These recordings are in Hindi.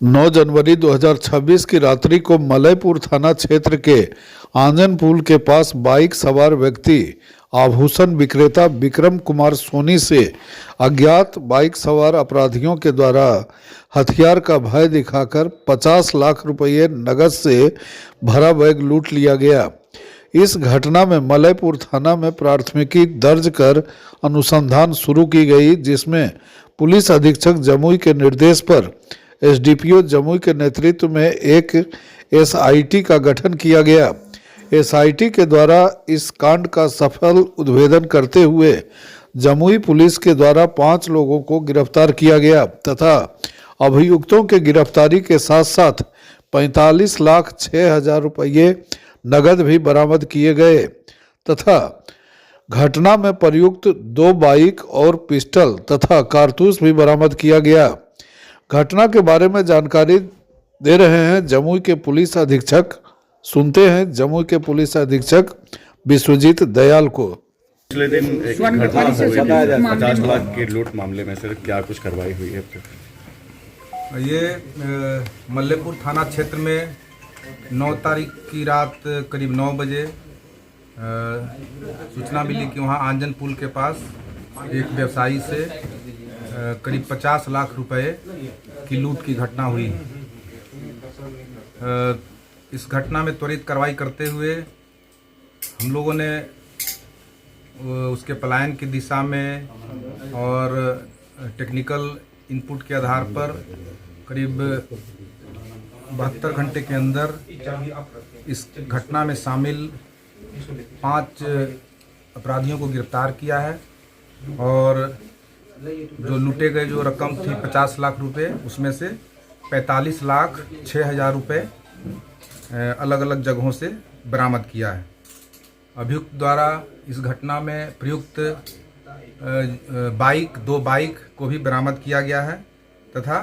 9 जनवरी 2026 की रात्रि को मलयपुर थाना क्षेत्र के आंजन पुल के पास बाइक सवार व्यक्ति आभूषण विक्रेता विक्रम कुमार सोनी से अज्ञात बाइक सवार अपराधियों के द्वारा हथियार का भय दिखाकर 50 लाख रुपये नगद से भरा बैग लूट लिया गया। इस घटना में मलयपुर थाना में प्राथमिकी दर्ज कर अनुसंधान शुरू की गई, जिसमें पुलिस अधीक्षक जमुई के निर्देश पर एसडीपीओ जमुई के नेतृत्व में एक एसआईटी का गठन किया गया। एसआईटी के द्वारा इस कांड का सफल उद्भेदन करते हुए जमुई पुलिस के द्वारा 5 लोगों को गिरफ्तार किया गया तथा अभियुक्तों के गिरफ्तारी के साथ साथ 45,06,000 रुपये नगद भी बरामद किए गए तथा घटना में प्रयुक्त 2 बाइक और पिस्टल तथा कारतूस भी बरामद किया गया। घटना के बारे में जानकारी दे रहे हैं जमुई के पुलिस अधीक्षक। सुनते हैं जमुई के पुलिस अधीक्षक विश्वजीत दयाल को। पिछले दिन एक घटना हुई 50 लाख के लूट मामले में सर क्या कुछ कार्रवाई हुई है? ये मल्लेपुर थाना क्षेत्र में 9 तारीख की रात करीब 9 बजे सूचना मिली कि वहाँ आंजन पुल के पास एक व्यवसायी से करीब 50 लाख रुपए की लूट की घटना हुई। इस घटना में त्वरित कार्रवाई करते हुए हम लोगों ने उसके पलायन की दिशा में और टेक्निकल इनपुट के आधार पर करीब 72 घंटे के अंदर इस घटना में शामिल 5 अपराधियों को गिरफ्तार किया है और जो लूटे गए जो रकम थी 50 लाख रुपए, उसमें से 45,06,000 रुपये अलग अलग जगहों से बरामद किया है। अभियुक्त द्वारा इस घटना में प्रयुक्त 2 बाइक को भी बरामद किया गया है तथा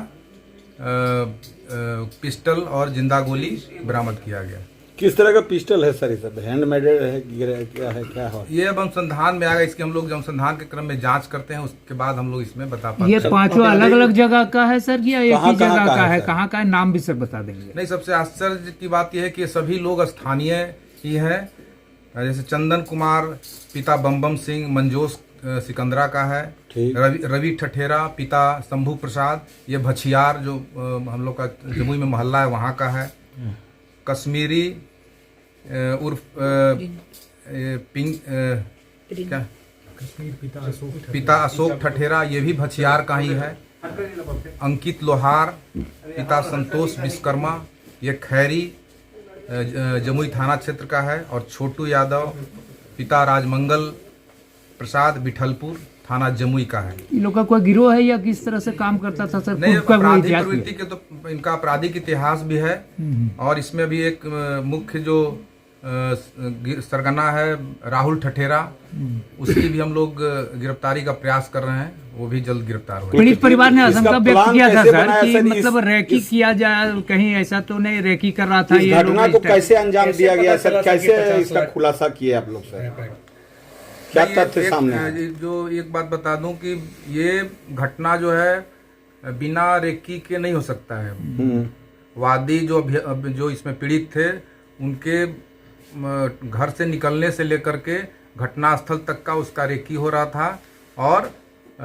पिस्टल और जिंदा गोली बरामद किया गया। किस तरह का पिस्टल है सर? सब हैंडमेड है, क्या है, क्या है? ये अब अनुसंधान में आएगा। इसके हम लोग अनुसंधान के क्रम में जांच करते हैं, उसके बाद हम लोग इसमें बता पाते हैं। ये 5 अलग अलग जगह का है सर या एक ही जगह का है? कहाँ का है, नाम भी सर बता देंगे? नहीं, सबसे आश्चर्य की बात यह है कि सभी लोग स्थानीय ही है। जैसे चंदन कुमार पिता बम सिंह मंजोस सिकंदरा का है, रवि ठठेरा पिता शंभू प्रसाद ये भछियार जो हम लोग का जमुई में मोहल्ला है वहाँ का है, कश्मीरी उर्फ पिता अशोक ठठेरा ये भी भछियार का ही है, अंकित लोहार पिता संतोष विश्वकर्मा ये खैरी जमुई थाना क्षेत्र का है और छोटू यादव पिता राजमंगल प्रसाद बिठलपुर थाना जमुई का है। इन लोग का कोई गिरोह है या किस तरह से काम करता था सर? नहीं, आपराधिक प्रवृत्ति के तो इनका आपराधिक इतिहास भी है और इसमें भी एक मुख्य जो सरगना है राहुल ठठेरा, उसकी भी हम लोग गिरफ्तारी का प्रयास कर रहे हैं, वो भी जल्द गिरफ्तार हो। पीड़ित परिवार ने आशंका व्यक्त किया था सर कि मतलब रैकी किया जाए, कहीं ऐसा तो नहीं रैकी कर रहा था। ये घटना को कैसे अंजाम दिया गया सर? कैसे इसका खुलासा किया आप लोग सर? क्या तथ्य सामने? जो एक बात बता दूं कि ये घटना जो है बिना रेकी के नहीं हो सकता है। वादी जो इसमें पीड़ित थे उनके घर से निकलने से लेकर के घटना स्थल तक का उसका रेकी हो रहा था और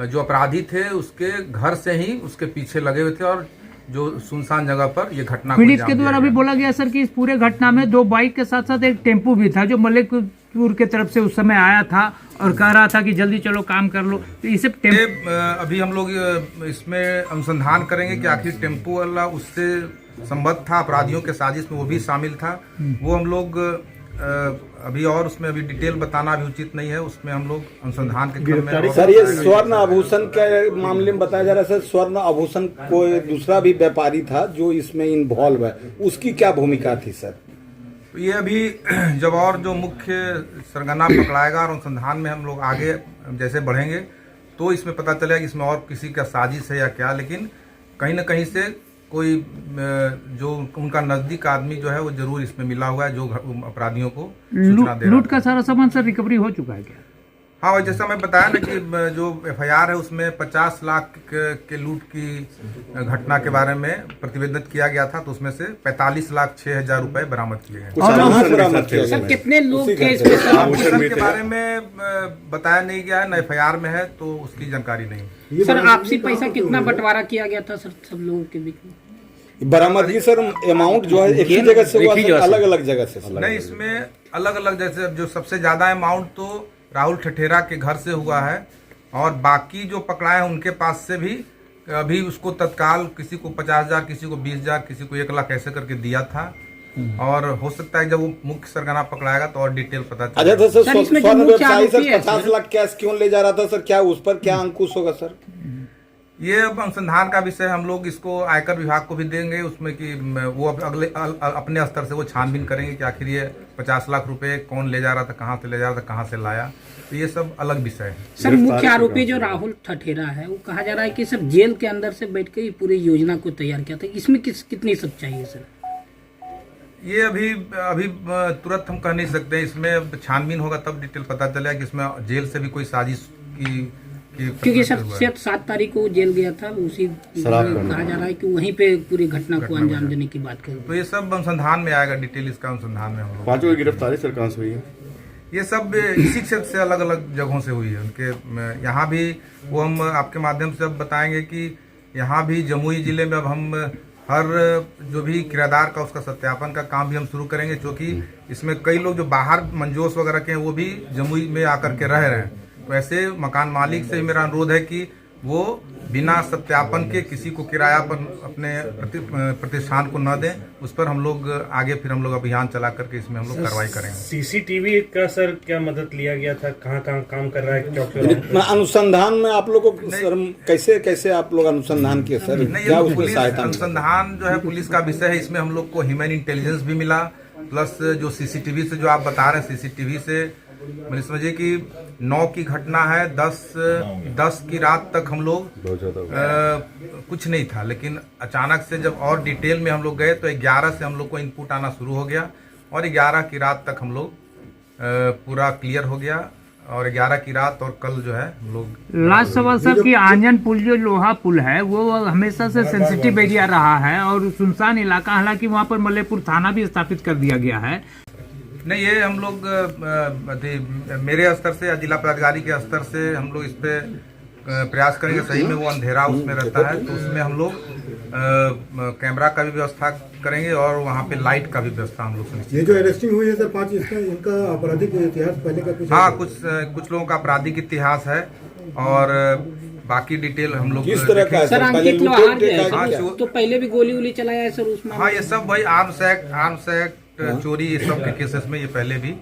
जो अपराधी थे उसके घर से ही उसके पीछे लगे हुए थे और जो सुनसान जगह पर ये घटना पीड़ित के द्वारा भी बोला गया सर कि इस पूरे घटना में 2 बाइक के साथ साथ एक टेम्पो भी था जो मलयपुर के तरफ से उस समय आया था और कह रहा था कि जल्दी चलो काम कर लो। तो इसे अभी हम लोग इसमें अनुसंधान करेंगे कि आखिर टेम्पो वाला उससे संबद्ध था, अपराधियों के साजिश में वो भी शामिल था। वो हम लोग अभी और उसमें अभी डिटेल बताना भी उचित नहीं है, उसमें हम लोग अनुसंधान के क्रम में। सर ये स्वर्ण आभूषण के मामले में बताया जा रहा है सर, स्वर्ण आभूषण कोई दूसरा भी व्यापारी था जो इसमें इन्वॉल्व है, उसकी क्या भूमिका थी सर? ये अभी जब और जो मुख्य सरगना पकड़ाएगा और अनुसंधान में हम लोग आगे जैसे बढ़ेंगे तो इसमें पता चलेगा कि इसमें और किसी का साजिश है या क्या, लेकिन कहीं ना कहीं से कोई जो उनका नजदीक आदमी जो है वो जरूर इसमें मिला हुआ है जो अपराधियों को सूचना दे रहा है। लूट का सारा सामान सर रिकवरी हो चुका है क्या? हाँ, और जैसा मैं बताया ना कि जो एफआईआर है उसमें 50 लाख के लूट की घटना के बारे में प्रतिवेदन किया गया था, तो उसमें से 45,06,000 रुपए बरामद किए गए। कुछ आभूषण बरामद किया गया। सर कितने लोग थे इसमें सर? आभूषण के बारे में बताया नहीं गया है, न एफआईआर में है, तो उसकी जानकारी नहीं। सर आपसी पैसा कितना बंटवारा किया गया था सर सब लोगों के बीच में? बरामदगी सर अमाउंट जो है एक ही जगह से हुआ, अलग अलग जगह से? नहीं, इसमें अलग अलग, जैसे जो सबसे ज्यादा अमाउंट तो राहुल ठठेरा के घर से हुआ है, और बाकी जो पकड़ा है उनके पास से भी अभी उसको तत्काल किसी को 50,000, किसी को 20,000, किसी को 1 लाख ऐसे करके दिया था। और हो सकता है जब वो मुख्य सरगना पकड़ाएगा तो और डिटेल पता चलेगा। अच्छा सर, सर, इसमें जो स्वर्ण मुख्य व्यवसायी आरोपी सर है, 50 लाख कैश क्यों ले जा रहा था सर? क्या उस पर क्या अंकुश होगा सर? ये अब अनुसंधान का विषय, हम लोग इसको आयकर विभाग को भी देंगे, उसमें कि वो अगले अपने स्तर से वो छानबीन करेंगे कि आखिर ये 50 लाख रुपए कौन ले जा रहा था, कहाँ से ले जा रहा था, कहाँ से लाया। तो ये सब अलग विषय है। सर मुख्य आरोपी जो राहुल ठठेरा है, वो कहा जा रहा है कि सर जेल के अंदर से बैठ के ये पूरी योजना को तैयार किया था। इसमें कितनी सच्चाई है सर? ये अभी तुरंत हम कह नहीं सकते, इसमें छानबीन होगा तब डिटेल पता चलेगा कि इसमें जेल से भी कोई साजिश की क्योंकि सर 7 तारीख को जेल गया था, उसी कहा जा रहा है कि वहीं पे पूरी घटना को अंजाम देने की बात करें। तो ये सब अनुसंधान में आएगा, डिटेल इसका अनुसंधान में हम लोग। 5 की गिरफ्तारी सर कहाँ से हुई है? ये सब इसी क्षेत्र से अलग अलग जगहों से हुई है। उनके यहाँ भी वो हम आपके माध्यम से अब बताएंगे कि यहाँ भी जमुई जिले में अब हम हर जो भी किराएदार का उसका सत्यापन का काम भी हम शुरू करेंगे, क्योंकि इसमें कई लोग जो बाहर मंजोस वगैरह के हैं वो भी जमुई में आकर के रह रहे हैं। तो ऐसे मकान मालिक से मेरा अनुरोध है कि वो बिना सत्यापन के किसी को किराया पर अपने प्रतिष्ठान को न दें। उस पर हम लोग आगे फिर हम लोग अभियान चला करके इसमें हम लोग कार्रवाई करेंगे। सीसीटीवी का सर क्या मदद लिया गया था? कहाँ काम कर रहा है? अनुसंधान में आप लोगों को सर कैसे आप लोग अनुसंधान किए सर? नहीं, क्या ये उसमें पुलिस सहायता? अनुसंधान जो है पुलिस का विषय है, इसमें हम लोग को ह्यूमन इंटेलिजेंस भी मिला, प्लस जो सीसीटीवी से जो आप बता रहे हैं, सीसीटीवी से मैंने समझिए कि 9 की घटना है, 10 की रात तक हम लोग कुछ नहीं था, लेकिन अचानक से जब और डिटेल में हम लोग गए तो 11 से हम लोग को इनपुट आना शुरू हो गया, और 11 की रात तक हम लोग पूरा क्लियर हो गया, और 11 की रात और कल जो है हम लोग। लास्ट सवाल सर कि आंजन पुल जो लोहा पुल है वो हमेशा से सेंसिटिव एरिया रहा है और सुनसान इलाका, हालांकि वहाँ पर मल्लेपुर थाना भी स्थापित कर दिया गया है। नहीं, ये हम लोग मेरे स्तर से या जिला पदाधिकारी के स्तर से हम लोग इस पे प्रयास करेंगे। सही में वो अंधेरा उसमें रहता है, तो उसमें हम लोग कैमरा का भी व्यवस्था करेंगे और वहाँ पे लाइट का भी व्यवस्था हम लोग। ये जो अरेस्टिंग हुई है सर 5, इसका इनका आपराधिक इतिहास पहले का कुछ? हाँ, कुछ लोगों का आपराधिक इतिहास है, और बाकी डिटेल हम लोग किस तरह का है सर? अंकित लोहार जो है तो पहले भी गोली वोली चलाया है सर उसमें? हाँ, ये सब वही आर्म्स एक्ट चोरी, ये सब के केसेस में ये पहले भी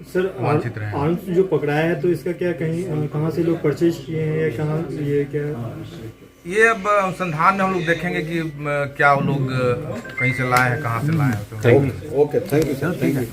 सर वांछित रहे हैं। आर्म्स जो पकड़ाया है तो इसका क्या कहाँ से लोग परचेज किए हैं या कहाँ ये क्या? ये अब अनुसंधान में हम लोग देखेंगे कि क्या वो लोग कहीं से लाए हैं, कहाँ से लाए हैं। Okay, thank you sir, thank you.